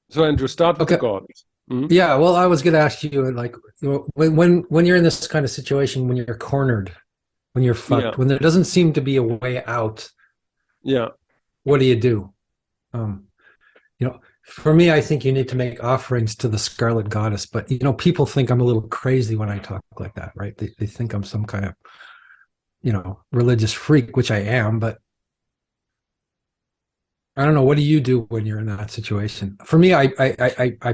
So Andrew, start with the Okay. gods. Mhm. Yeah. Well, I was going to ask you, like, when you're in this kind of situation, when you're cornered, when you're Yeah, fucked, when there doesn't seem to be a way out, yeah. what do you do? Um, for me, I think you need to make offerings to the Scarlet Goddess. But people think I'm a little crazy when I talk like that, right? They think I'm some kind of religious freak, which I am. But I don't know. What do you do when you're in that situation? For me, I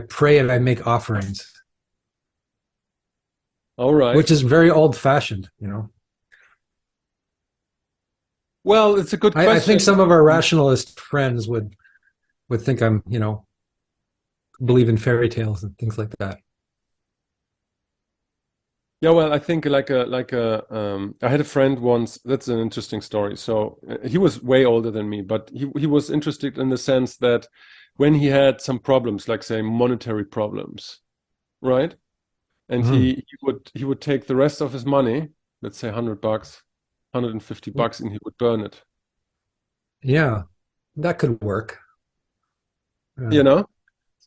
pray and I make offerings, All right. which is very old fashioned. Well, it's a good I think question. some of our rationalist friends would think I'm believe in fairy tales and things like that. Yeah, well, I think I had a friend once. That's an interesting story. So he was way older than me, but he was interested in the sense that when he had some problems, like say monetary problems, right? And Mm. he would take the rest of his money, let's say $100, $150, and he would burn it. Yeah, that could work. You Uh, know?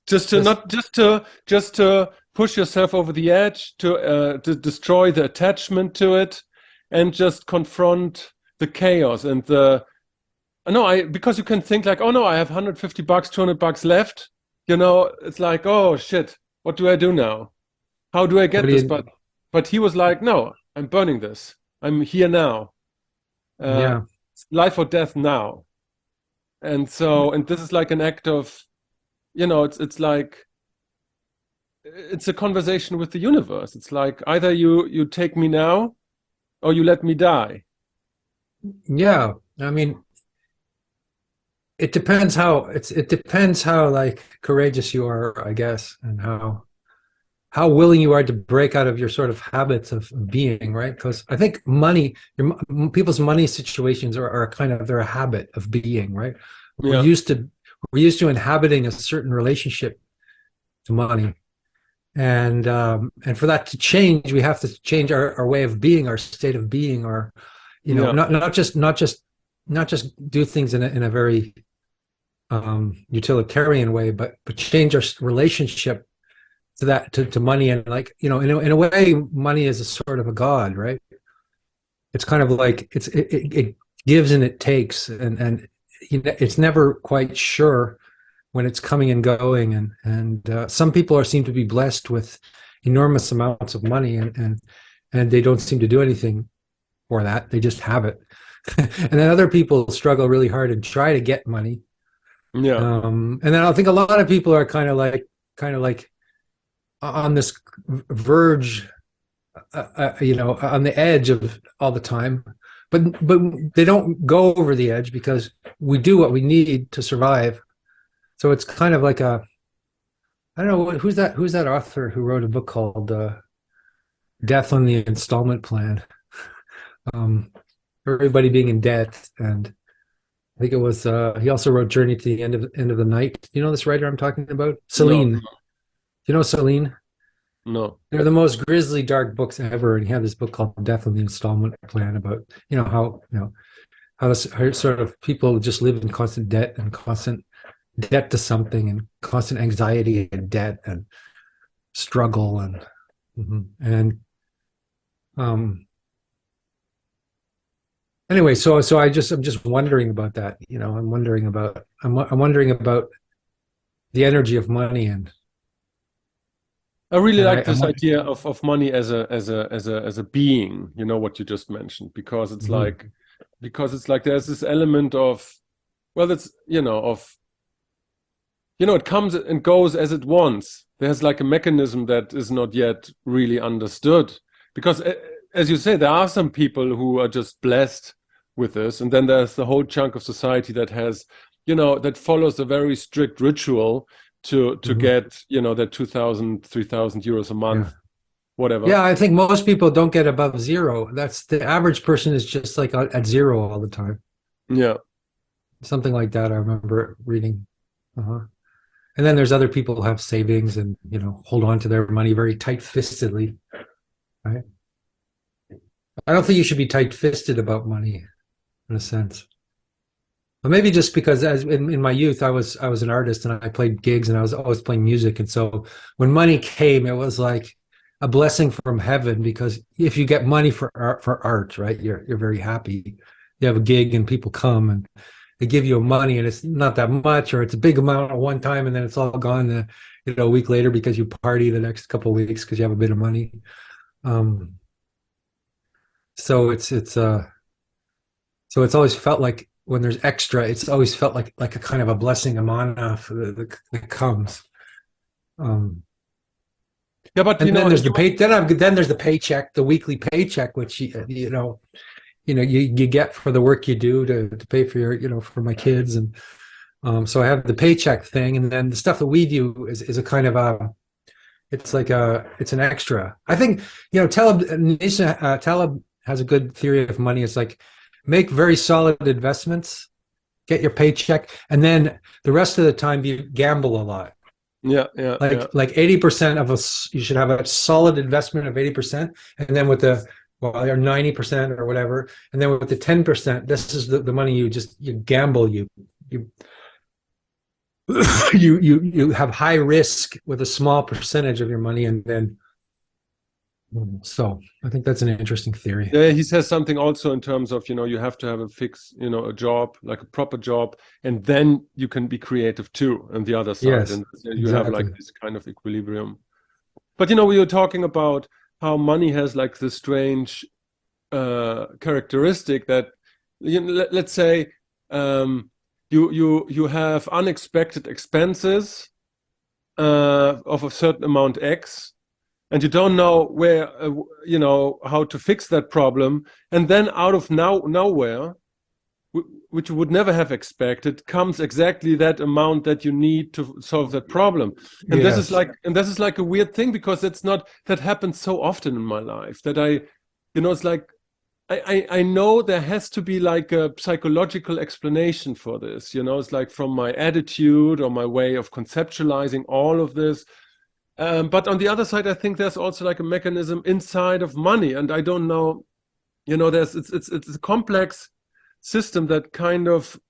Just to this, not just to push yourself over the edge, to destroy the attachment to it, and just confront the chaos and the no, I because you can think like, oh no, I have $150, $200 left. It's like, oh shit, what do I do now? How do I what get do this? you? But he was like, no, I'm burning this. I'm here now. Uh, Yeah, it's life or death now. And this is like an act of, it's like it's a conversation with the universe. It's like either you take me now or you let me die. yeah. I mean, it depends how like courageous you are, I guess, and how willing you are to break out of your sort of habits of being, right? Because I think people's money situations are kind of they're a habit of being, right? We're Yeah, used to we're used to inhabiting a certain relationship to money, and for that to change, we have to change our way of being, our state of being, or yeah, not just do things in a very utilitarian way, but change our relationship to money, and like in a way money is a sort of a god, right? It's kind of like it gives and it takes, and it's never quite sure when it's coming and going, and some people seem to be blessed with enormous amounts of money, and they don't seem to do anything for that, they just have it. And then other people struggle really hard and try to get money, yeah, and then I think a lot of people are kind of like on this verge, on the edge of all the time, but they don't go over the edge because we do what we need to survive. So it's kind of like I don't know who's that author who wrote a book called Death on the Installment Plan. Um, Everybody being in debt, and I think it was he also wrote Journey to the End of the Night. You know this writer I'm talking about? no, Celine. You know Celine? no, They're the most grisly, dark books ever. And he had this book called Death on the Installment Plan about, how sort of people just live in constant debt and constant debt to something and constant anxiety and debt and struggle and um anyway, so I'm just wondering about that. I'm wondering about the energy of money I really and like I I'm this idea of money as a being, what you just mentioned, mhm. because it's like there's this element of, well, it's, it comes and goes as it wants. There's like a mechanism that is not yet really understood. Because, as you say, there are some people who are just blessed with this. And then there's the whole chunk of society that that follows a very strict ritual to Mhm. get, that 2,000, 3,000 euros a Yeah. month, whatever. Yeah, I think most people don't get above zero. That's the average person is just like at zero all the time. Yeah. Something like that. I remember reading. Uh-huh. And then there's other people who have savings and hold on to their money very tight-fistedly. Right? I don't think you should be tight-fisted about money in a sense. Well, maybe just because as in my youth, I was an artist and I played gigs and I was always playing music. And so when money came, it was like a blessing from heaven because if you get money for art, right, you're very happy. You have a gig and people come and they give you money and it's not that much or it's a big amount at one time and then it's all gone a week later because you party the next couple of weeks because you have a bit of money. Um, so it's always felt like when there's extra, it's always felt like a kind of a blessing, a mana that comes. Um, Yeah, but and then there's the pay. Then there's the paycheck, the weekly paycheck, which you get for the work you do to pay for for my kids, and so I have the paycheck thing, and then the stuff that we do is a kind of a it's an extra. I think Taleb has a good theory of money. It's like make very solid investments, get your paycheck, and then the rest of the time you gamble a lot. Yeah. Like 80% of us, you should have a solid investment of 80%, and then with the or 90% or whatever, and then with the 10%, this is the money you gamble, you you have high risk with a small percentage of your money, and then so I think that's an interesting theory. Yeah, he says something also in terms of, you have to have a fix, a job, like a proper job, and then you can be creative too on the other side. Yes, and you exactly. have like this kind of equilibrium. But we were talking about how money has like this strange characteristic that, let's say you have unexpected expenses of a certain amount X, and you don't know where, how to fix that problem. And then out of nowhere, which you would never have expected, comes exactly that amount that you need to solve that problem. And Yes. this is like a weird thing because that happens so often in my life that it's like, I know there has to be like a psychological explanation for this, it's like from my attitude or my way of conceptualizing all of this. But on the other side, I think there's also like a mechanism inside of money, and I don't know, it's a complex system that kind of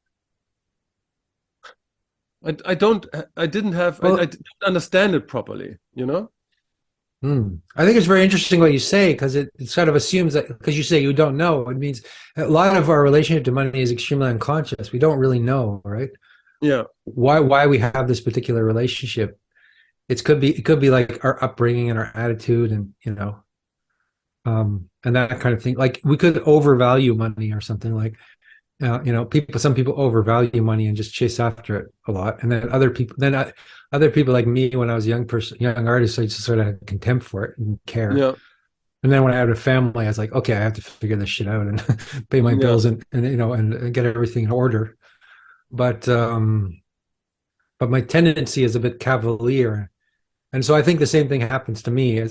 I didn't understand it properly. I think it's very interesting what you say because it sort of assumes that because you say you don't know, it means a lot of our relationship to money is extremely unconscious. We don't really know, right? Yeah. Why we have this particular relationship. It could be like our upbringing and our attitude and and that kind of thing. Like we could overvalue money or something like some people overvalue money and just chase after it a lot, and then other people like me when I was a young artist, I just sort of had contempt for it and care. Yeah. And then when I had a family, I was like, okay, I have to figure this shit out and pay my bills and get everything in order. But my tendency is a bit cavalier, and so I think the same thing happens to me.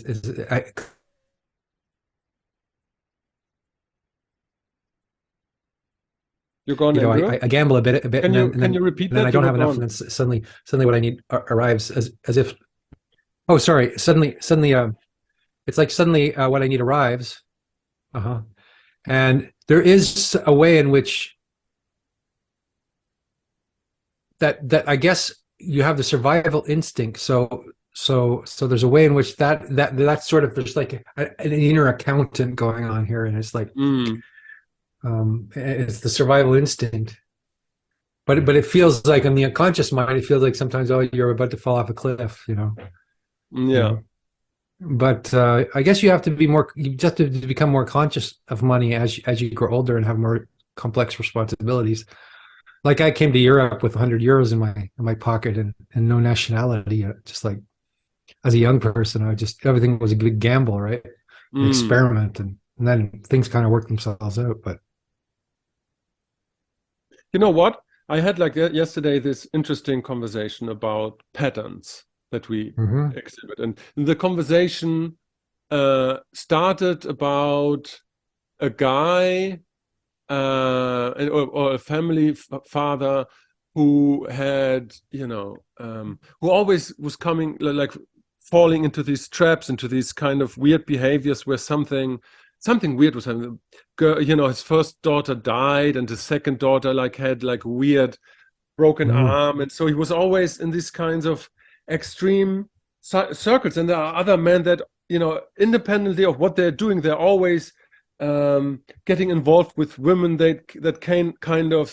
You're gone, Andrew? I gamble a bit, Can you repeat that? And then I don't have enough, and then suddenly what I need arrives as if. Oh, sorry. Suddenly, it's like suddenly what I need arrives. And there is a way in which that I guess you have the survival instinct. So there's a way in which that's sort of there's like an inner accountant going on here, and it's like. It's the survival instinct, but it feels like in the unconscious mind, it feels like sometimes, oh, you're about to fall off a cliff, Yeah. But I guess you have to become more conscious of money as you grow older and have more complex responsibilities. Like I came to Europe with 100 euros in my pocket and no nationality, just like as a young person, everything was a big gamble, right? An experiment, and then things kind of work themselves out, but. You know what? I had like yesterday this interesting conversation about patterns that we exhibit. And the conversation started about a guy or a family father who had, who always was coming, like falling into these traps, into these kind of weird behaviors where something something weird was happening. His first daughter died, and the second daughter like had like weird broken Mm. arm, and so he was always in these kinds of extreme circles. And there are other men that, independently of what they're doing, they're always getting involved with women that can kind of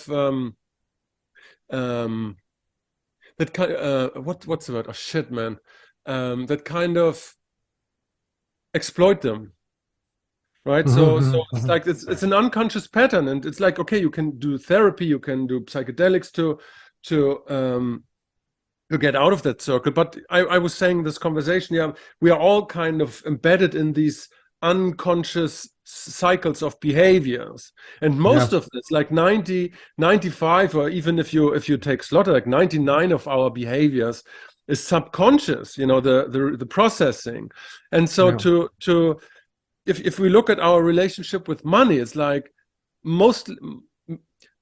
that kind what's the word? Oh shit, man. That kind of exploit them, right? So Mhm, it's mhm. like it's an unconscious pattern, and it's like, okay, you can do therapy, you can do psychedelics to get out of that circle. But I was saying in this conversation, yeah, we are all kind of embedded in these unconscious cycles of behaviors, and most Yeah, of this, like 90, 95, or even if you take slaughter, like 99 of our behaviors is subconscious, the processing. And so yeah, to if we look at our relationship with money, it's like most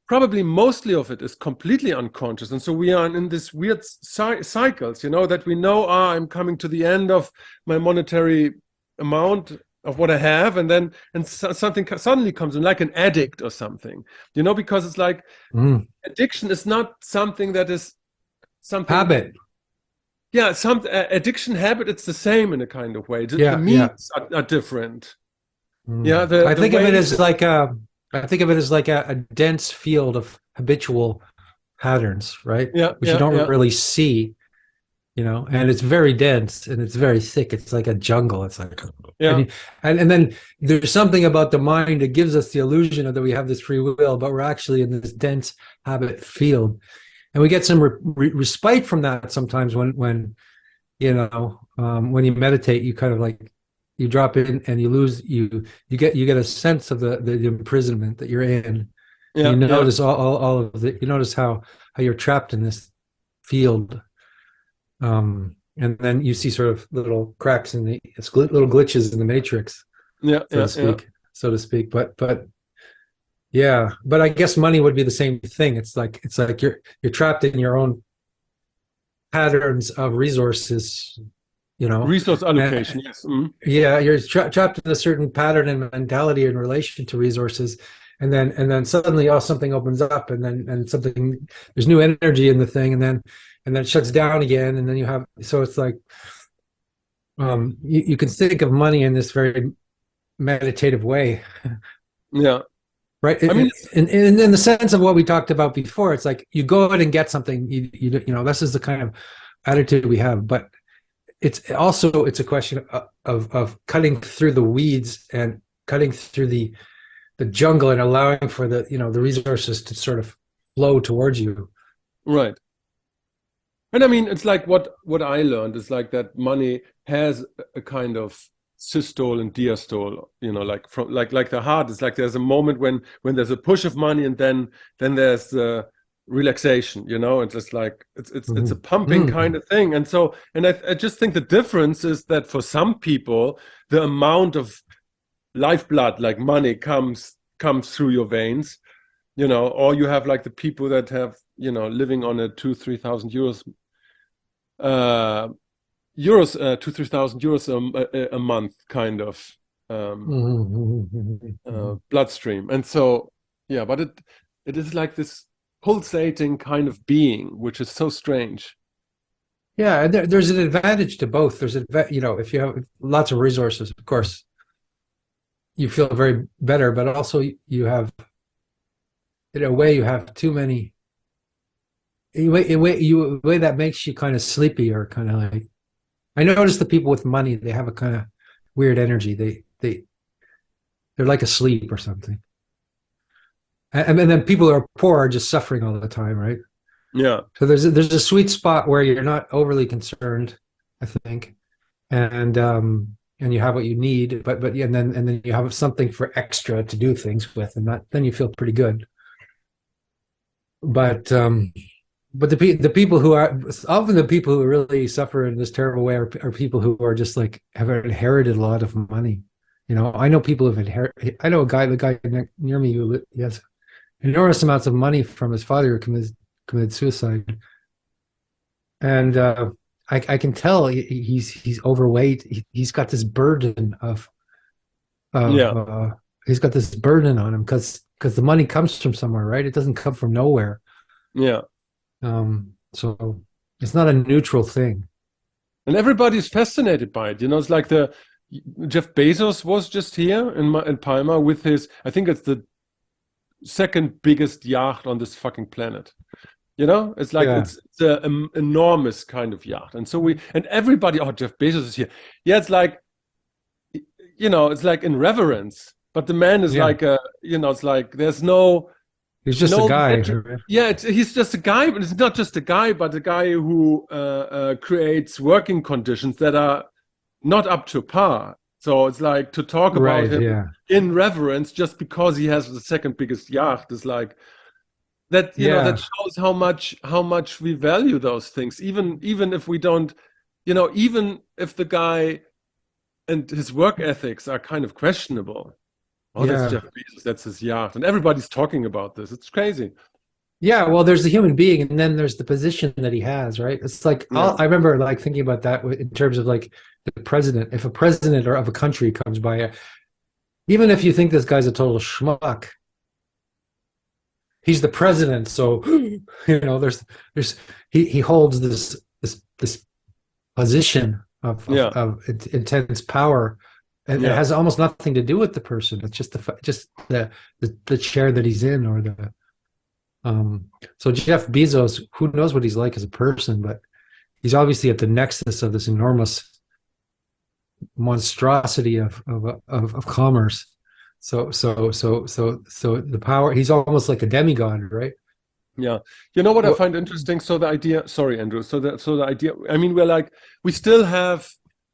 probably mostly of it is completely unconscious, and so we are in this weird cycles, that we know, I'm coming to the end of my monetary amount of what I have, and then something suddenly comes in, like an addict or something, because it's like mm. addiction is not something that is something. Habit. Yeah, some addiction habit, it's the same in a kind of way. The Yeah, yeah. means are different. Yeah, Mm. the I the think of it way. as like I think of it as like a dense field of habitual patterns, right? Yeah, Which you yeah, don't yeah, really see, and it's very dense and it's very thick. It's like a jungle. It's like, and yeah, you, and then there's something about the mind that gives us the illusion of that we have this free will, but we're actually in this dense habit field, and we get some respite from that sometimes when you meditate, you kind of like you drop in and you get a sense of the imprisonment that you're in. You yeah, yeah, notice all of the you notice how you're trapped in this field, and then you see sort of little cracks in the it's little glitches in the matrix, yeah, so to yeah, yeah. speak. But yeah, but I guess money would be the same thing. It's like you're trapped in your own patterns of resources, you know. Resource And, allocation, yes. Mm. yeah, you're trapped in a certain pattern and mentality in relation to resources, and then suddenly, something opens up, and something there's new energy in the thing, and then it shuts down again, and then you have so it's like you can think of money in this very meditative way, Yeah. right? I mean, In the sense of what we talked about before, it's like you go out and get something. This is the kind of attitude we have, but it's a question of cutting through the weeds and cutting through the jungle and allowing for the resources to sort of flow towards you. right. And I mean, it's like what I learned is like that money has a kind of systole and diastole, like from like the heart. It's like there's a moment when there's a push of money, and then there's the relaxation. It's just like it's a Mhm. pumping kind Mm. of thing. And so, and I just think the difference is that for some people, the amount of lifeblood, like money, comes through your veins, or you have like the people that have, living on a 2 3 thousand uh, euros, 2 3 thousand euros a month kind of um, Mhm. bloodstream. And so, yeah, but it is like this pulsating kind of being, which is so strange. Yeah, there's an advantage to both. If you have lots of resources, of course, you feel very better, but also you have, in a way, you have too many. In a way that makes you kind of sleepy or kind of like. I notice the people with money, they have a kind of weird energy. They're like asleep or something. And then people who are poor are just suffering all the time, right? Yeah, So there's a sweet spot where you're not overly concerned, I think, and you have what you need, but yeah, and then you have something for extra to do things with, and then you feel pretty good. But the people who are often the people who really suffer in this terrible way are people who are just like have inherited a lot of money. I know people who've inherited. I know the guy near me who has enormous amounts of money from his father who committed suicide, and I can tell he's overweight. He's got this burden of Yeah, he's got this burden on him because the money comes from somewhere, right? It doesn't come from nowhere. yeah. So it's not a neutral thing. And everybody's fascinated by it. It's like the Jeff Bezos was just here in Palma with his, I think it's the second biggest yacht on this fucking planet. It's like Yeah, it's an enormous kind of yacht. And so and everybody, oh, Jeff Bezos is here. Yeah, it's like, it's like in reverence. But the man is yeah. like it's like there's no He's just a guy. yeah, he's just a guy, but it's not just a guy, but a guy who creates working conditions that are not up to par. So it's like to talk about Right, him yeah. in reverence just because he has the second biggest yacht is like that. That Yeah. shows how much we value those things, even if we don't, even if the guy and his work ethics are kind of questionable. Oh, that's Yeah. Jeff Bezos. That's his yacht, and everybody's talking about this. It's crazy. Yeah, well, there's the human being, and then there's the position that he has, right? It's like Yeah, I remember like thinking about that in terms of like the president. If a president or of a country comes by, even if you think this guy's a total schmuck, he's the president. So there's he holds this position yeah, of intense power, and it yeah, has almost nothing to do with the person. It's just the chair that he's in, or the so Jeff Bezos, who knows what he's like as a person, but he's obviously at the nexus of this enormous monstrosity of commerce. So the power, he's almost like a demigod, right? yeah. You know what I What, find interesting? So the idea, sorry, Andrew. So the idea. I mean, we still have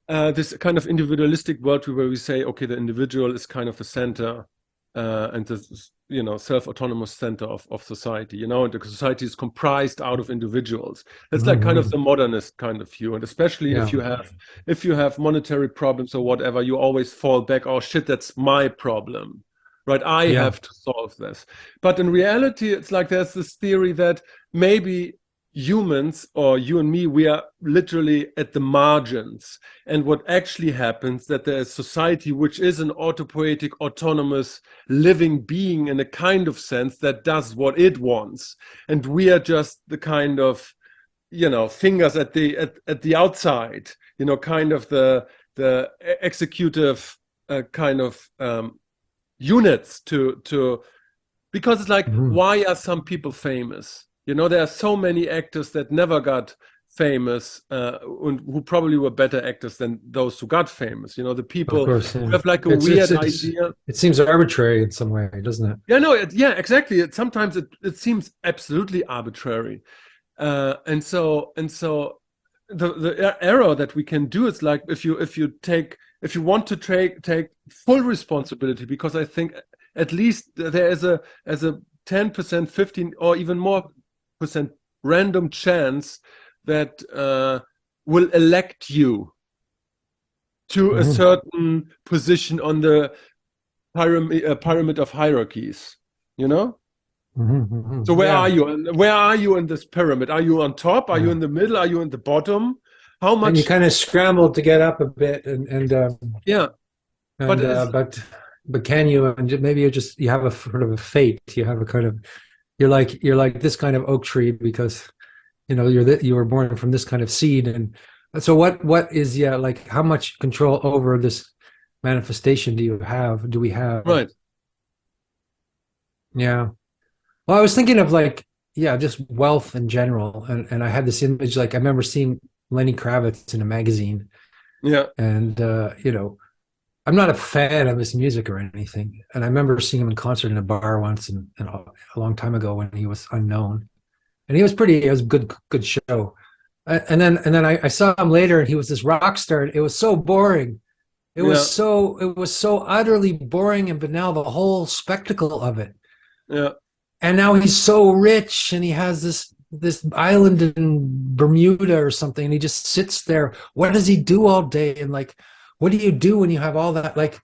this kind of individualistic worldview where we say, okay, the individual is kind of the center, and the self-autonomous center of society. And the society is comprised out of individuals. That's like kind of Mhm. the modernist kind of view, and especially Yeah, if you have monetary problems or whatever, you always fall back. Oh shit, that's my problem, right? I yeah. have to solve this. But in reality, it's like there's this theory that maybe humans or you and me, we are literally at the margins. And what actually happens that there is society which is an autopoietic, autonomous, living being in a kind of sense that does what it wants. And we are just the kind of, fingers at the outside, kind of the executive kind of units to because it's like, Mhm. why are some people famous? There are so many actors that never got famous and who probably were better actors than those who got famous. The Of people course, who yeah. have like a It's weird it's idea. it seems arbitrary in some way, doesn't it? Yeah, no, yeah, exactly. Sometimes it seems absolutely arbitrary. And so the error that we can do is like if you want to take full responsibility, because I think at least there is a 10%, 15, or even more percent random chance that will elect you to a Mhm. certain position on the pyramid of hierarchies. You know. Mhm, mhm. So where are Yeah, you? And where are you in this pyramid? Are you on top? Are you yeah. in the middle? Are you in the bottom? How And you much? kind of scrambled to get up a bit, Yeah, but and it's but can you? And maybe you have a sort of a fate. You have a kind of you're like this kind of oak tree because you were born from this kind of seed. And so what is, yeah, like how much control over this manifestation do we have? right. Yeah. Well, I was thinking of like, yeah, just wealth in general. And I had this image, like I remember seeing Lenny Kravitz in a magazine. Yeah, And I'm not a fan of his music or anything. And I remember seeing him in concert in a bar once, and a long time ago when he was unknown. And it was a good show. And then I saw him later, and he was this rock star, and it was so boring. yeah, It was so utterly boring and banal, the whole spectacle of it. yeah, And now he's so rich, and he has this island in Bermuda or something, and he just sits there. What does he do all day? And like, what do you do when you have all that? Like,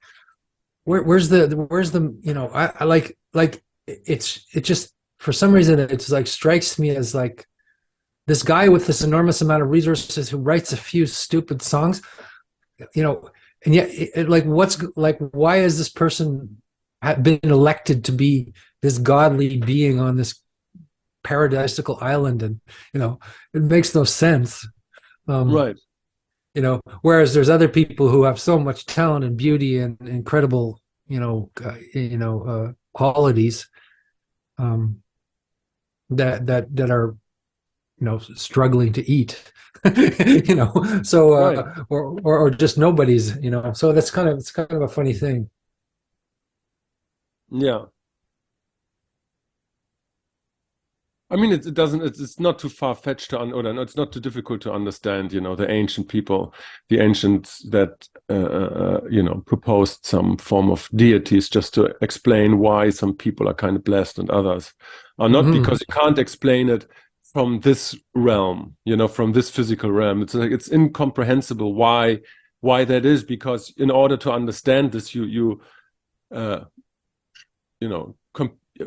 where's the I like it just, for some reason, it's like strikes me as like this guy with this enormous amount of resources who writes a few stupid songs, you know and yet, like, why has this person been elected to be this godly being on this paradisical island? And it makes no sense. Um, Right. Whereas there's other people who have so much talent and beauty and incredible, qualities, um, that are, struggling to eat, so, Right. or just nobody's, so it's kind of a funny thing. Yeah. I mean, it doesn't. It's not too far fetched to or no, it's not too difficult to understand. The ancient people, the ancients that proposed some form of deities just to explain why some people are kind of blessed and others are not, Hmm. because you can't explain it from this realm. From this physical realm. It's like it's incomprehensible why that is, because in order to understand this, you uh,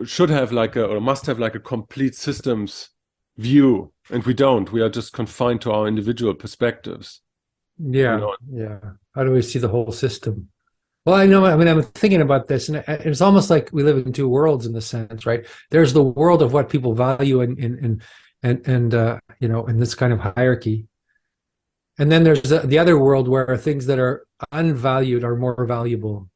should have or must have like a complete systems view, and we don't. We are just confined to our individual perspectives. you Yeah, know yeah. How do we see the whole system? Well, I know. I mean, I'm thinking about this, and it's almost like we live in two worlds in the sense, right? There's the world of what people value in this kind of hierarchy, and then there's the other world where things that are unvalued are more valuable.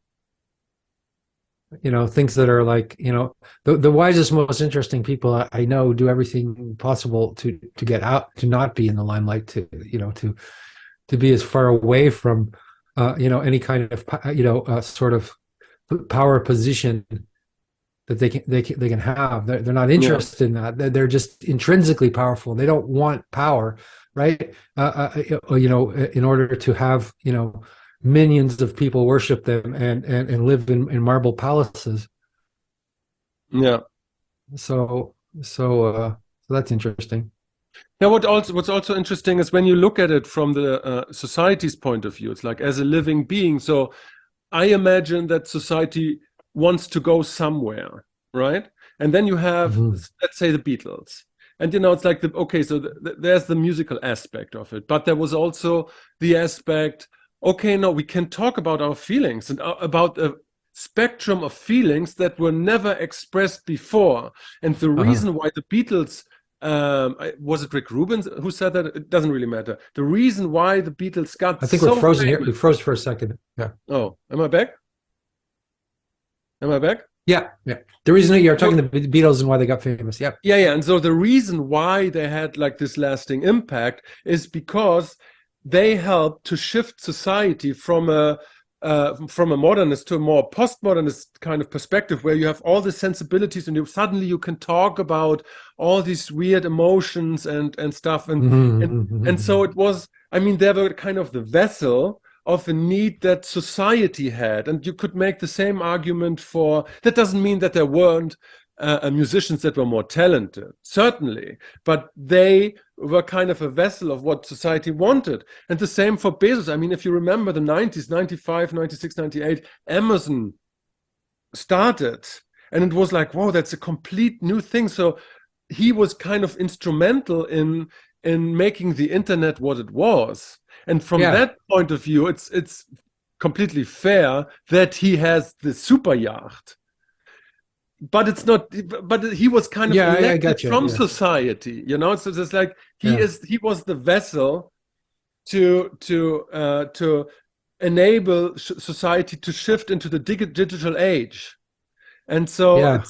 Things that are like, the wisest, most interesting people I know do everything possible to get out, to not be in the limelight, to be as far away from, any kind of, sort of power position that they can have. They're not yeah. interested in that. They're just intrinsically powerful. They don't want power, right? In order to have, minions of people worship them and live in marble palaces. Yeah. So that's interesting. Yeah, what's also interesting is when you look at it from the society's point of view. It's like as a living being. So I imagine that society wants to go somewhere, right? And then you have, Mhm. let's say, the Beatles. And it's like okay, so there's the musical aspect of it, but there was also the aspect, okay, no, we can talk about our feelings and about a spectrum of feelings that were never expressed before. And the Uh-huh. reason why the Beatles, was it Rick Rubin who said that? It doesn't really matter. The reason why the Beatles got I think we're so frozen here. We famous. froze for a second. Yeah. Oh, am I back? Am I back? Yeah. Yeah. The reason that you're talking So, the Beatles and why they got famous. Yep. yeah, yeah. And so the reason why they had like this lasting impact is because they helped to shift society from a modernist to a more postmodernist kind of perspective, where you have all the sensibilities and suddenly you can talk about all these weird emotions and stuff. And so Mhm. it was, I mean, they were kind of the vessel of a need that society had. And you could make the same argument for that. Doesn't mean that there weren't musicians that were more talented, certainly, but they were kind of a vessel of what society wanted. And the same for Bezos. I mean, if you remember the 90s, 95, 96, 98, Amazon started, and it was like, wow, that's a complete new thing. So he was kind of instrumental in making the internet what it was. And from Yeah. that point of view, it's completely fair that he has the super yacht. But it's not. But he was kind of Yeah. I elected got you. from Yeah. society. So it's like Yeah. he was the vessel to enable society to shift into the digital age. And so Yeah.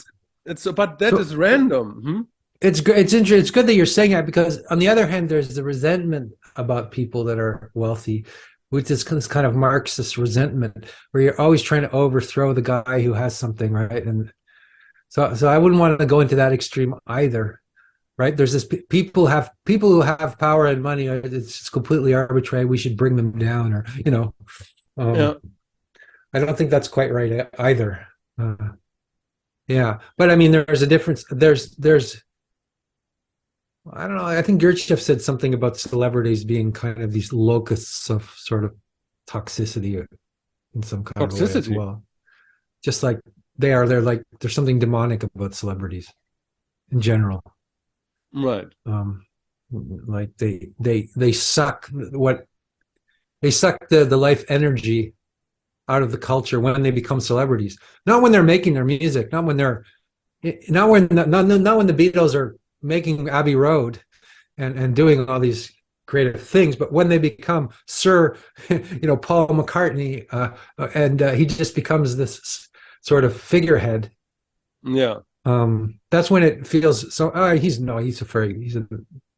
it's but that So is random. it's good. It's interesting. It's good that you're saying that, because on the other hand, there's the resentment about people that are wealthy, which is this kind of Marxist resentment, where you're always trying to overthrow the guy who has something, right? And so I wouldn't want to go into that extreme either, right? There's this people who have power and money. It's just completely arbitrary. We should bring them down, or Yeah. I don't think that's quite right either. Uh, yeah, but I mean, there's a difference. There's I don't know. I think Gurdjieff said something about celebrities being kind of these locusts of sort of toxicity in some kind of a way as Toxicity. well. Just like they're like there's something demonic about celebrities in general. Right. Like they suck the life energy out of the culture when they become celebrities. Not when they're making their music, not when the Beatles are making Abbey Road and doing all these creative things, but when they become Sir, Paul McCartney, and he just becomes this sort of figurehead. Yeah. That's when it feels so.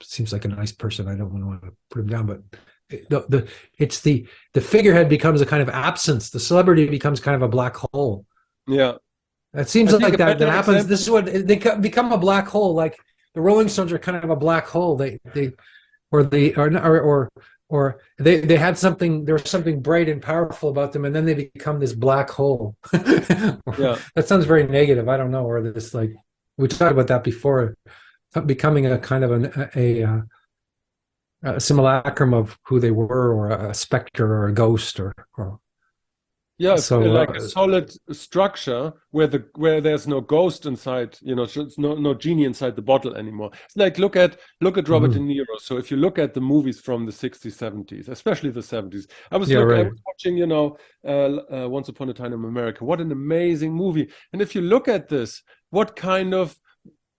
Seems like a nice person. I don't want to put him down, but the figurehead becomes a kind of absence. The celebrity becomes kind of a black hole. Yeah. It seems I think like a that better happens. example. This is what they become, a black hole. Like the Rolling Stones are kind of a black hole. They had something. There was something bright and powerful about them, and then they become this black hole. Yeah. That sounds very negative. I don't know. Or this, like, we talked about that before, becoming a kind of a simulacrum of who they were, or a specter, or a ghost, or Yeah, so. like a solid structure where there's no ghost inside, it's no genie inside the bottle anymore. It's like look at Robert De Mhm. Niro. So if you look at the movies from the 60s, 70s, especially the 70s, I Yeah, right. was watching, Once Upon a Time in America. What an amazing movie! And if you look at this,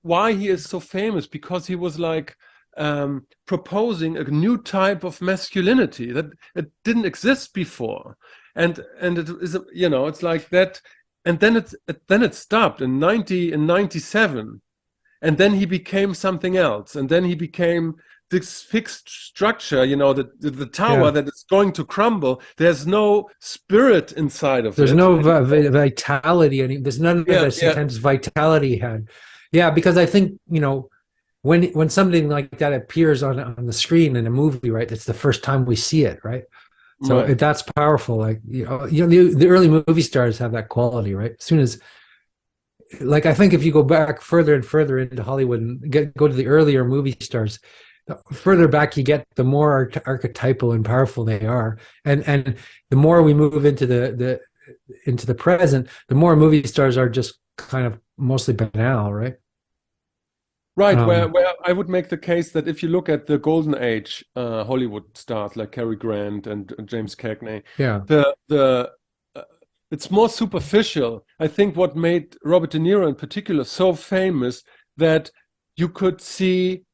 why he is so famous, because he was like proposing a new type of masculinity that it didn't exist before, and it is, it's like that, and then it stopped in 97, and then he became something else, and then he became this fixed structure, the tower Yeah. that is going to crumble. There's no spirit inside of There's it. no vitality. There's none of Yeah, this yeah, intense vitality he had. Yeah, because I think, when something like that appears on the screen in a movie, right? It's the first time we see it, right? So right. that's powerful. Like, the early movie stars have that quality, right? As soon as, like, I think if you go back further and further into Hollywood and go to the earlier movie stars, the further back you get, the more archetypal and powerful they are, and the more we move into the present, the more movie stars are just kind of mostly banal, right? Right, where Um, where I would make the case that if you look at the golden age Hollywood stars like Cary Grant and James Cagney, yeah. the it's more superficial. I think what made Robert De Niro in particular so famous, that you could see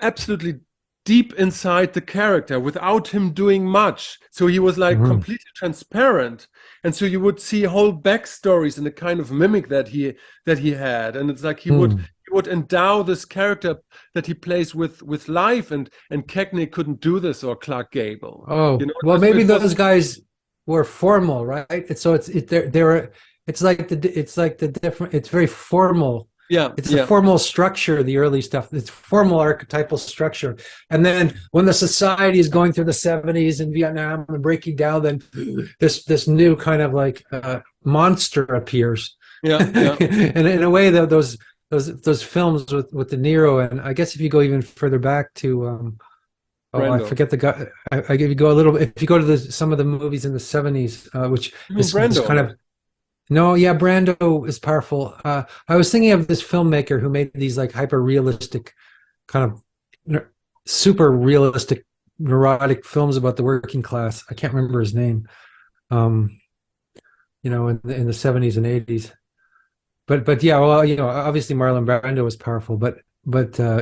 absolutely deep inside the character without him doing much. So he was like Mhm. completely transparent, and so you would see whole backstories in the kind of mimic that he had, and it's like Hmm. he would endow this character that he plays with life, and Cagney couldn't do this, or Clark Gable. Oh, well, maybe It was those guys were formal, right? And so they're it's like the different. It's very formal. yeah, It's a yeah, formal structure. The early stuff. It's formal archetypal structure. And then when the society is going through the '70s in Vietnam and breaking down, then this new kind of like monster appears. yeah, yeah. And in a way, that those films with De Niro, and I guess if you go even further back to oh, I Brando. forget the guy. I give you go a little. If you go to some of the movies in the '70s, which You mean this kind Brando? of, no, yeah, Brando is powerful. I was thinking of this filmmaker who made these like hyper realistic, kind of super realistic, neurotic films about the working class. I can't remember his name. Um, in the '70s and '80s. But yeah, well, obviously Marlon Brando was powerful, but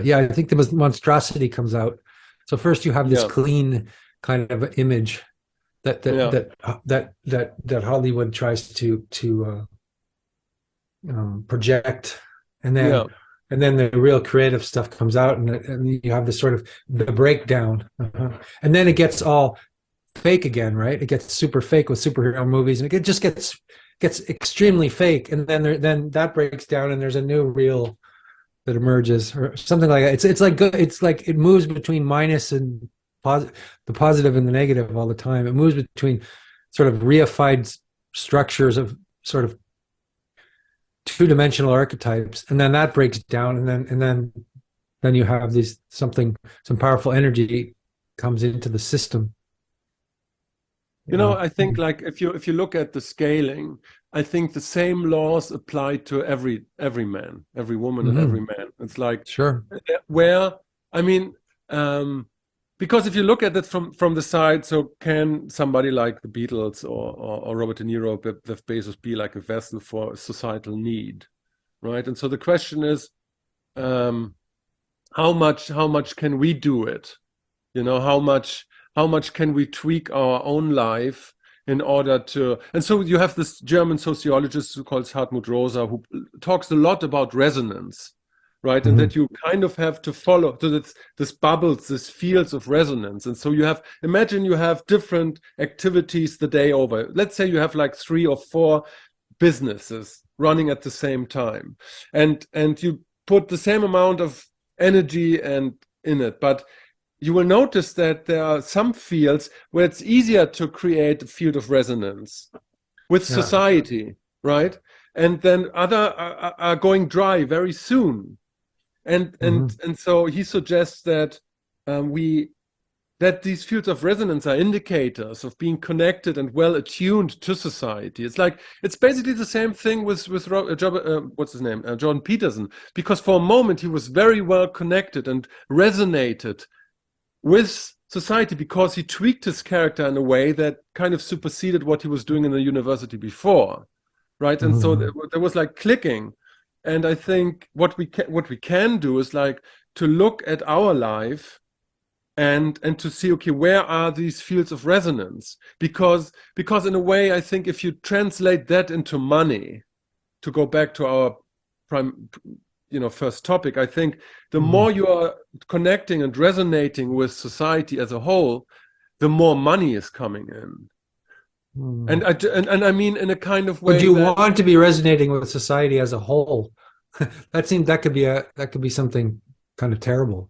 yeah, I think the monstrosity comes out. So first you have this Yeah, clean kind of image yeah, that Hollywood tries to project, and yeah. then the real creative stuff comes out, and you have this sort of the breakdown, and then it gets all fake again, right? It gets super fake with superhero movies, and it just gets extremely fake, and then that breaks down, and there's a new real that emerges, or something like that. It's like it moves between minus and the positive and the negative all the time. It moves between sort of reified structures of sort of two-dimensional archetypes, and then that breaks down, and then you have some powerful energy comes into the system. I think, like, if you look at the scaling, I think the same laws apply to every man, every woman, and every Mm-hmm. man. It's like Sure. where, I mean, um, because if you look at it from the side, so can somebody like the Beatles or Robert De Niro, Jeff Bezos, be like a vessel for societal need, right? And so the question is, how much can we do it? You know, how much can we tweak our own life in order to? And so you have this German sociologist who calls Hartmut Rosa, who talks a lot about resonance, right? And that you kind of have to follow, so that this bubbles, this fields of resonance. And so imagine you have different activities the day over. Let's say you have like 3 or 4 businesses running at the same time, and you put the same amount of energy and in it, but you will notice that there are some fields where it's easier to create a field of resonance with society, right? And then other are going dry very soon. And so he suggests that that these fields of resonance are indicators of being connected and well attuned to society. It's basically the same thing with what's his name, Jordan Peterson, because for a moment he was very well connected and resonated with society because he tweaked his character in a way that kind of superseded what he was doing in the university before, right? And so there was like clicking. And I think what we can do is like to look at our life and to see, okay, where are these fields of resonance? Because in a way, I think if you translate that into money, to go back to our first topic, I think the more you are connecting and resonating with society as a whole, the more money is coming in. And I mean in a kind of way. Would you want to be resonating with society as a whole? that could be something kind of terrible.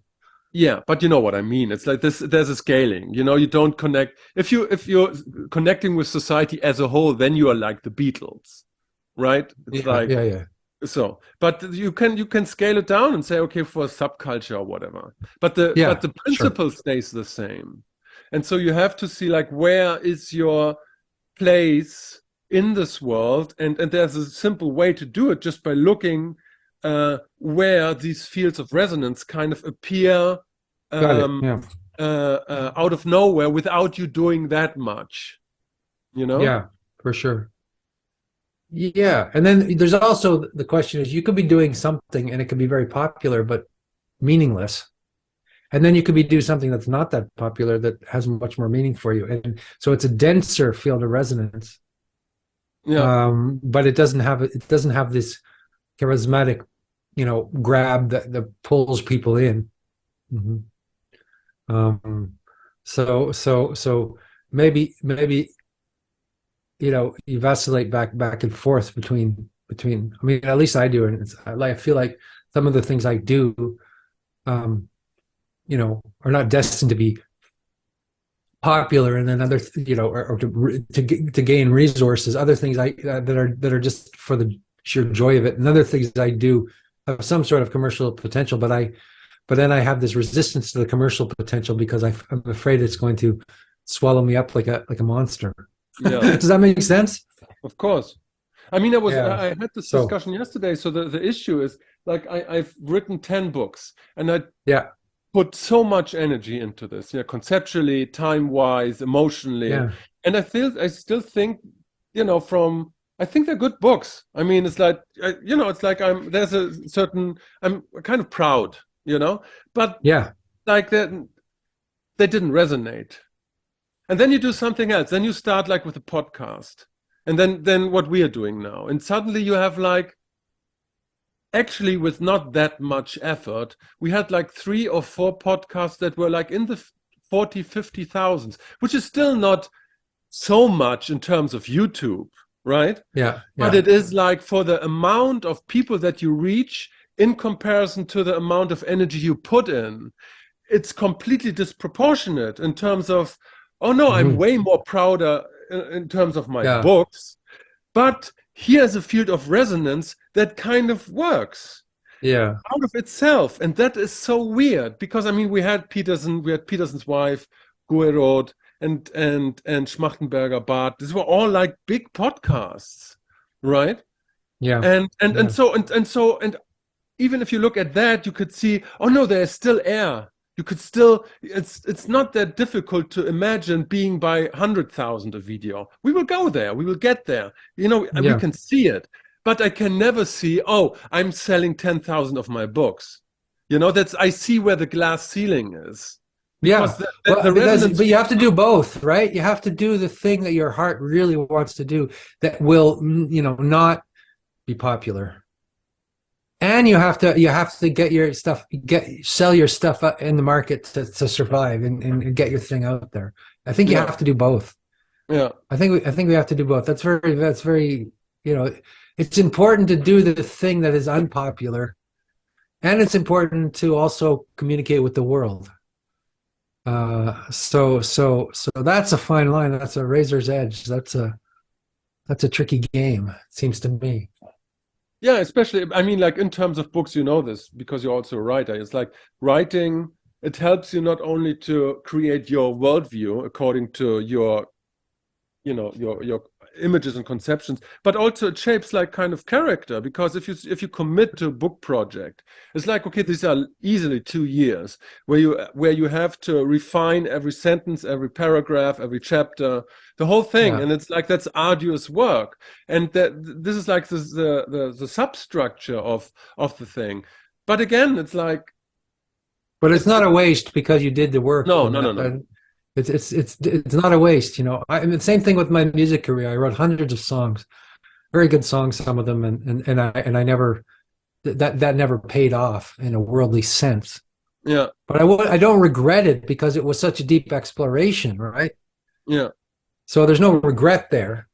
Yeah, but you know what I mean. It's like this. There's a scaling. You know, you don't connect. If you're connecting with society as a whole, then you are like the Beatles, right? It's yeah. So, but you can scale it down and say, okay, for a subculture or whatever. But the principle stays the same. And so you have to see like where is your place in this world, and there's a simple way to do it just by looking where these fields of resonance kind of appear out of nowhere without you doing that much, you know? Yeah, for sure. Yeah, and then there's also the question is you could be doing something and it could be very popular but meaningless. And then you could be doing something that's not that popular that has much more meaning for you. And so it's a denser field of resonance. Yeah. But it doesn't have this charismatic, grab that pulls people in. So maybe you vacillate back and forth between. I mean, at least I do, and I feel like some of the things I do, are not destined to be popular, and then other, or to gain resources. Other things that are just for the sheer joy of it, and other things I do have some sort of commercial potential, but then I have this resistance to the commercial potential because I'm afraid it's going to swallow me up like a monster. Yeah. Does that make sense? Of course. I mean, I had this discussion yesterday. So the issue is like I've written 10 books, and I put so much energy into this, conceptually, time-wise, emotionally, and I still think, I think they're good books. I mean, it's like it's like I'm kind of proud, but like that they didn't resonate. And then you do something else. Then you start like with a podcast. And then what we are doing now. And suddenly you have like, actually with not that much effort, we had like 3 or 4 podcasts that were like in the 40, 50,000s, which is still not so much in terms of YouTube, right? Yeah. But it is like for the amount of people that you reach in comparison to the amount of energy you put in, it's completely disproportionate in terms of, oh no, I'm way more prouder in terms of my books, but here's a field of resonance that kind of works out of itself. And that is so weird because, I mean, we had Peterson's wife, Guerrod, and Schmachtenberger, Barth. These were all like big podcasts, right? Yeah. And so even if you look at that, you could see, oh no, there's still air. you could still, it's not that difficult to imagine being by 100,000 a video. We will go there, we will get there, you know, and we Yeah. can see it, but I can never see, oh, I'm selling 10,000 of my books. You know, that's, I see where the glass ceiling is, because Yeah. Well, the resonance. but you have to do both, right? You have to do the thing that your heart really wants to do that will, you know, not be popular. And you have to get your stuff, sell your stuff in the market to survive and get your thing out there. I think you Yeah, have to do both. yeah, I think we have to do both. That's very, you know, it's important to do the thing that is unpopular, and it's important to also communicate with the world. So that's a fine line. That's a razor's edge. That's a tricky game, it seems to me. yeah, especially, I mean, like in terms of books, you know this because you're also a writer. It's like writing, it helps you not only to create your worldview according to your, you know, your images and conceptions, but also it shapes like kind of character, because if you commit to a book project, it's like, okay, these are easily 2 years where you have to refine every sentence, every paragraph, every chapter, the whole thing. Yeah. And it's like, that's arduous work, and that this is like the substructure of the thing. But again, it's like, But it's it's not a waste because you did the work, no, and no, no, no. it's not a waste, you know. I mean, the same thing with my music career. I wrote hundreds of songs, very good songs, some of them, and I never that never paid off in a worldly sense. Yeah, But I don't regret it because it was such a deep exploration, right? yeah, So there's no regret there.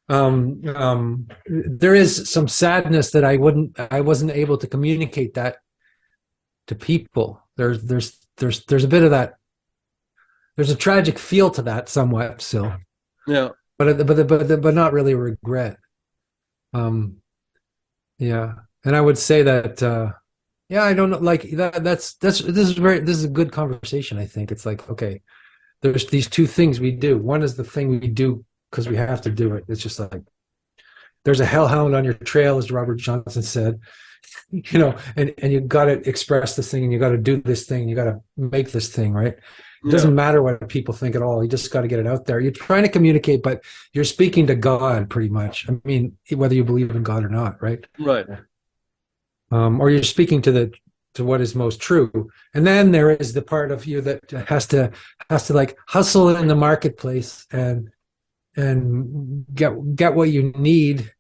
There is some sadness that I wasn't able to communicate that to people. There's a bit of that. There's a tragic feel to that somewhat still, yeah. but not really regret. Um, yeah, and I would say that yeah, I don't know, like this is a good conversation. I think it's like, okay, there's these two things we do. One is the thing we do because we have to do it. It's just like there's a hellhound on your trail, as Robert Johnson said, you know, and you got to express this thing, and you got to do this thing, you got to make this thing, right? It Yeah, doesn't matter what people think at all. You just got to get it out there. You're trying to communicate, but you're speaking to God pretty much. I mean, whether you believe in God or not, right? right. Or you're speaking to what is most true. And then there is the part of you that has to like hustle in the marketplace and get what you need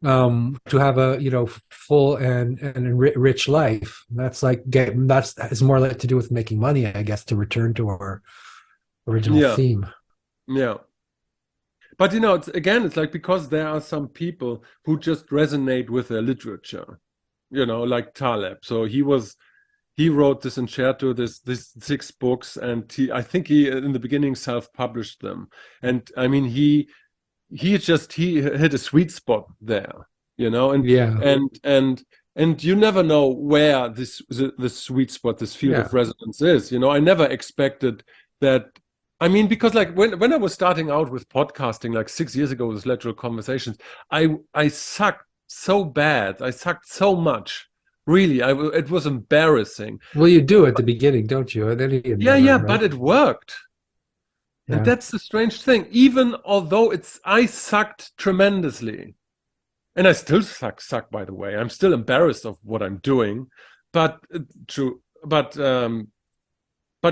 to have a, you know, full and rich life. That's like that's has more like to do with making money, I guess, to return to our original Yeah, theme. yeah. But you know, it's like, because there are some people who just resonate with their literature, you know, like Taleb. So he wrote this Incerto, this 6 books, and I think he in the beginning self-published them. And I mean, he hit a sweet spot there, you know, Yeah, and you never know where this sweet spot, this field yeah. of resonance is. You know, I never expected that. I mean, because like when I was starting out with podcasting like 6 years ago with Lateral Conversations, I sucked so bad. I sucked so much. Really, it was embarrassing. Well, you do at the beginning, don't you? At any Yeah, endeavor, yeah, right? but it worked. And Yeah. that's the strange thing. Even although I sucked tremendously, and I still suck, by the way. I'm still embarrassed of what I'm doing, but true, but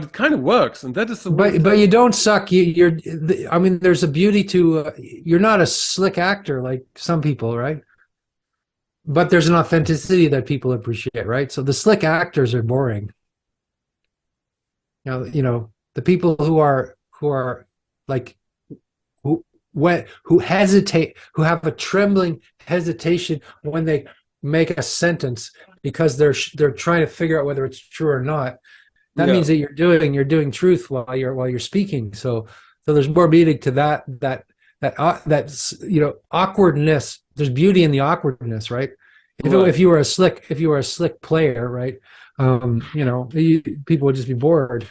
it kind of works, and that is the weird But thing. you don't suck. I mean, there's a beauty to. You're not a slick actor like some people, right? But there's an authenticity that people appreciate, right? So the slick actors are boring. You know the people who are like who who hesitate, who have a trembling hesitation when they make a sentence because they're trying to figure out whether it's true or not. That Yeah, means that you're doing truth while you're speaking. So there's more meaning to that's, you know, awkwardness. There's beauty in the awkwardness, right? right. If you were a slick player, right? You know, people would just be bored.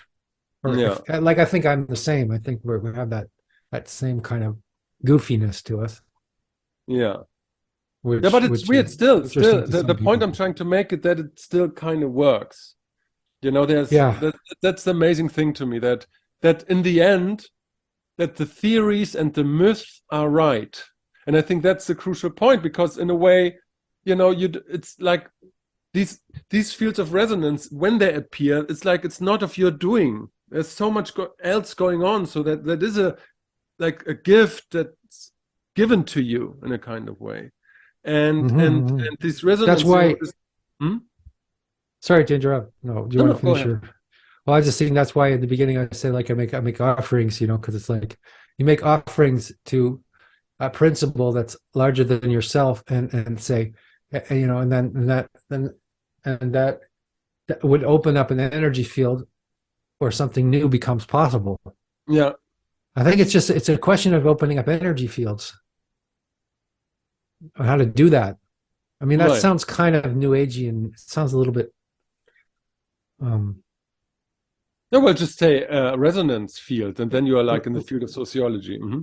Or Yeah, if, like, I think I'm the same. I think we have that same kind of goofiness to us, yeah, yeah. But it's which weird. is Still, interesting still, to the some point people. I'm trying to make is that it still kind of works. There's Yeah. that's the amazing thing to me, that in the end, that the theories and the myths are right. And I think that's the crucial point, because in a way, it's like these fields of resonance, when they appear, it's like it's not of your doing. There's so much else going on, so that is a gift that's given to you in a kind of way. And Hmm, and hmm. and this That's resonance, why. hmm? Sorry to interrupt. No, do you No, want no, to go finish ahead. your? Well, I was just saying that's why at the beginning I said like I make offerings, because it's like you make offerings to a principle that's larger than yourself, and say, and then that would open up an energy field where something new becomes possible. Yeah, I think it's a question of opening up energy fields, how to do that. I mean, that right. sounds kind of new agey, and it sounds a little bit um No, well, just say resonance field, and then you are like in the field of sociology. Hmm.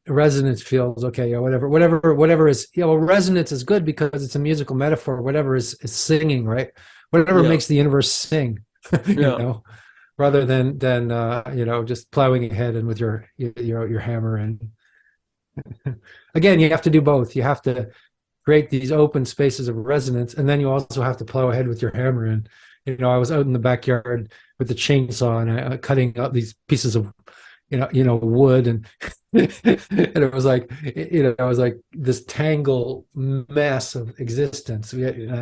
resonance fields. Okay, yeah, whatever is, well, resonance is good because it's a musical metaphor. Whatever is singing, right? Whatever Yeah, makes the universe sing, you yeah. know, rather than just plowing ahead and with your hammer. And again, you have to do both. You have to create these open spaces of resonance, and then you also have to plow ahead with your hammer. And I was out in the backyard with the chainsaw, and I cutting up these pieces of wood, and and it was like this tangle mess of existence. I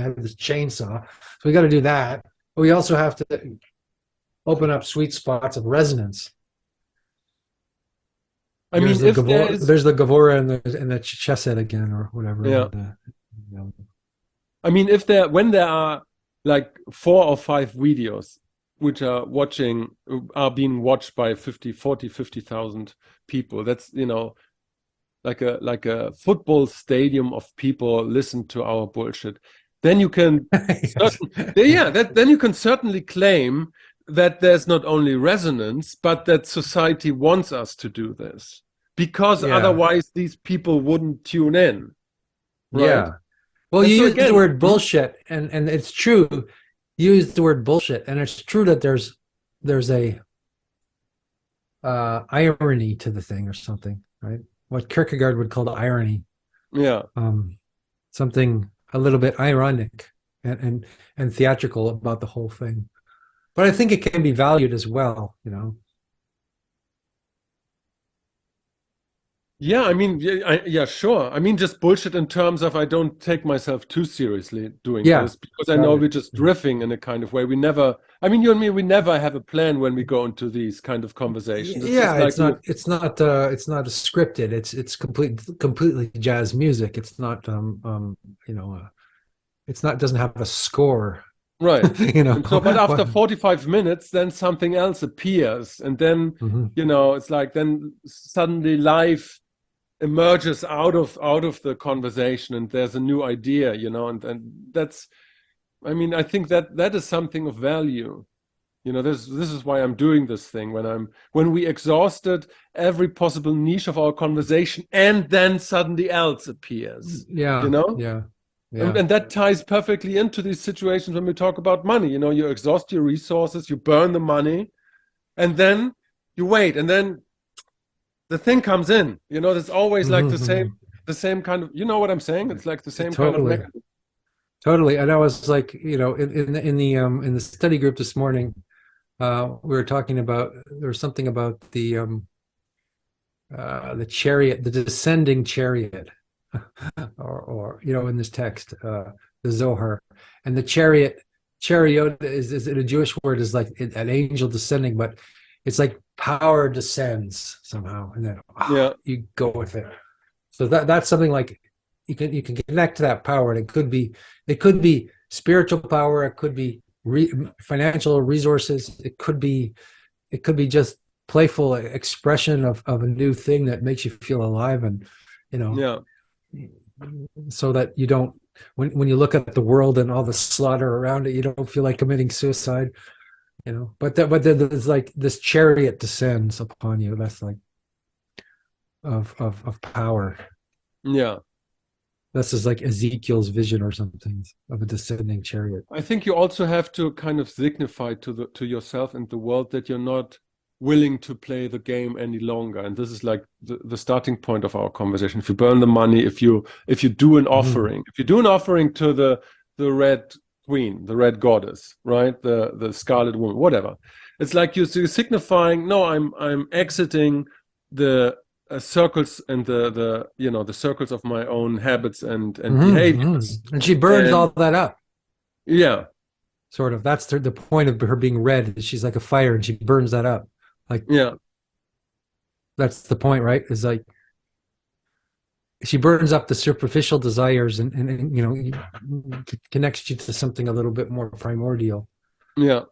have this chainsaw, so we got to do that. But we also have to open up sweet spots of resonance. I mean, if there is, There's the Gavora and the Chesed again, or whatever. yeah, You know. I mean, when there are like 4 or 5 videos which are being watched by 50, 40, 50,000 people, that's, like a football stadium of people listen to our bullshit, then you can Yes. then you can certainly claim that there's not only resonance, but that society wants us to do this, because Yeah. otherwise these people wouldn't tune in, right? Yeah. Well, And you so use the again, word bullshit, and it's true. You use the word bullshit, and it's true that there's a irony to the thing or something, right? What Kierkegaard would call the irony, yeah. um, something a little bit ironic and theatrical about the whole thing. But I think it can be valued as well. Yeah, I mean, yeah, sure. I mean, just bullshit in terms of I don't take myself too seriously doing Yeah, this, because I know got it. we're just riffing in a kind of way. I mean, you and me, we never have a plan when we go into these kind of conversations. It's just Yeah, like it's not a scripted. It's completely jazz music. It's not it's not doesn't have a score. right. you know And so, but what? after 45 minutes, then something else appears. And then, Mhm. it's like then suddenly life emerges out of the conversation, and there's a new idea, and that's, I mean, I think that is something of value. This is why I'm doing this thing, when we exhausted every possible niche of our conversation, and then suddenly else appears, you Yeah, know? yeah, And, yeah. and that ties perfectly into these situations when we talk about money. You exhaust your resources, you burn the money, and then you wait, and then the thing comes in. There's always like Hmm, the same kind of, you know what I'm saying? It's like the same kind of Totally, mechanism. totally. And I was like, in the study group this morning, we were talking about there was something about the chariot, the descending chariot, or in this text, the Zohar, and the chariot is a Jewish word, is like an angel descending, but it's like power descends somehow, and then Yeah, you go with it. So that's something like you can connect to that power, and it could be spiritual power, it could be financial resources, it could be just playful expression of a new thing that makes you feel alive, and you know yeah. so that you don't, when you look at the world and all the slaughter around it, you don't feel like committing suicide. But then there's like this chariot descends upon you, that's like of power. Yeah. This is like Ezekiel's vision or something of a descending chariot. I think you also have to kind of signify to yourself and the world that you're not willing to play the game any longer. And this is like the starting point of our conversation. If you burn the money, if you do an offering, if you do an offering to the red queen, the red goddess, right? The scarlet woman, whatever. It's like you're signifying, no, I'm exiting the circles and the circles of my own habits and behaviors. And she burns all And that up. yeah, Sort of. That's the point of her being red. She's like a fire, and she burns that up. Like, yeah, that's the point, right? Is like she burns up the superficial desires and connects you to something a little bit more primordial. yeah.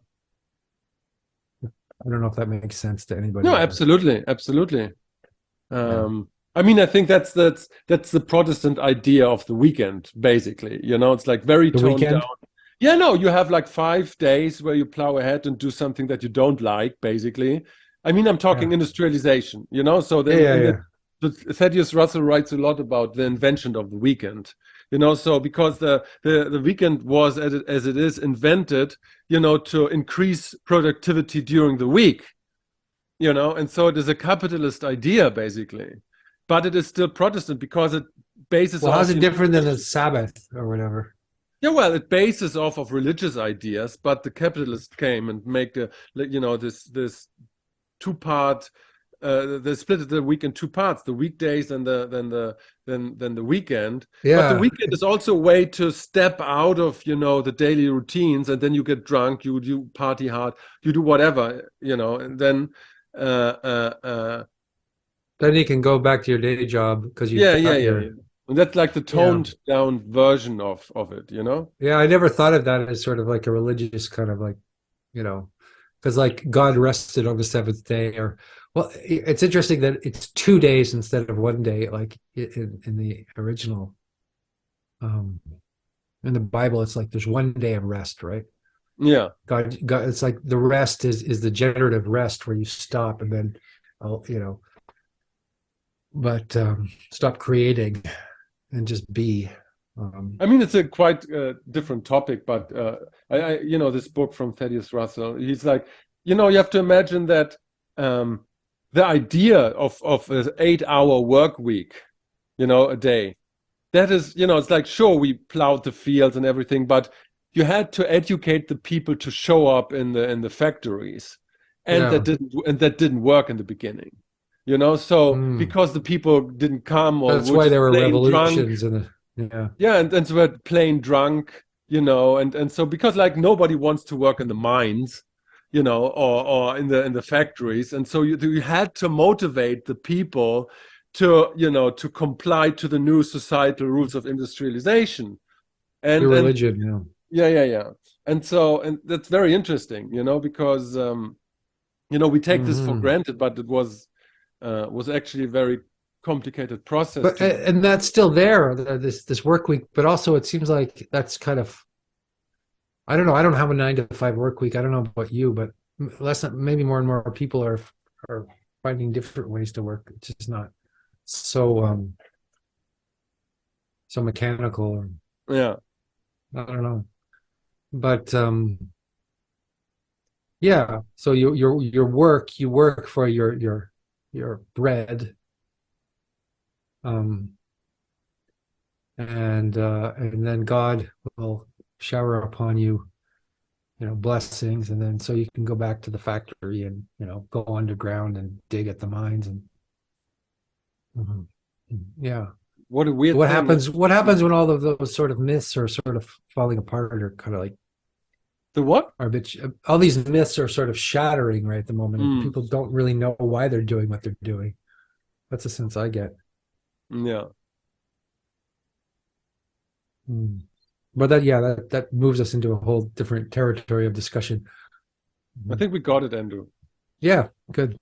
I don't know if that makes sense to anybody. No, absolutely, absolutely. I mean, I think that's the Protestant idea of the weekend, basically. It's like very The toned weekend? down. Yeah, no, you have like 5 days where you plow ahead and do something that you don't like, basically. I mean, I'm talking Yeah. industrialization, so then Thaddeus Russell writes a lot about the invention of the weekend, so because the weekend was as it is invented, to increase productivity during the week, and so it is a capitalist idea, basically, but it is still Protestant because it bases Well, off, how's it different than a Sabbath or whatever? yeah, well, it bases off of religious ideas, but the capitalists came and make this two-part. They split the week in two parts: the weekdays and then the weekend. But the Yeah. weekend is also a way to step out of the daily routines, and then you get drunk, you party hard, you do whatever, and then Then you can go back to your day job because you've got yeah. your And that's like the yeah. toned down version of it, Yeah, I never thought of that as sort of like a religious kind of like, because like God rested on the seventh day, or well, it's interesting that it's 2 days instead of one day, like in the original, in the Bible, it's like there's one day of rest, right? Yeah. God, it's like the rest is the generative rest where you stop and then, but stop creating and just be. I mean, it's a quite different topic, but this book from Thaddeus Russell, he's like, you have to imagine that the idea of an 8-hour work week, a day, that is, it's like, sure, we plowed the fields and everything, but you had to educate the people to show up in the factories, and Yeah. that didn't work in the beginning, so Mm. because the people didn't come or That's were why just there were plain drunk. revolutions and yeah. Yeah, and so we're plain drunk, and so because like nobody wants to work in the mines, or in the factories, and so you had to motivate the people to comply to the new societal rules of industrialization, Your and religion, yeah, and that's very interesting, because we take this for granted, but it was actually a very complicated process But and that's still there, this work week, but also it seems like that's kind of, I don't know, I don't have a 9 to 5 work week. I don't know about you, but maybe more and more people are finding different ways to work. It's just not so so mechanical. Yeah. I don't know. But yeah, so your work, you work for your bread. Um and then God will shower upon you, blessings, and then so you can go back to the factory and go underground and dig at the mines and mhm. Yeah. What a weird What thing. happens? What happens when all of those sort of myths are sort of falling apart, or kind of like The what? are a bit? All these myths are sort of shattering right at the moment, and Mm, people don't really know why they're doing what they're doing. That's the sense I get. yeah. Mm. But that moves us into a whole different territory of discussion. I think we got it, Andrew. Yeah, good.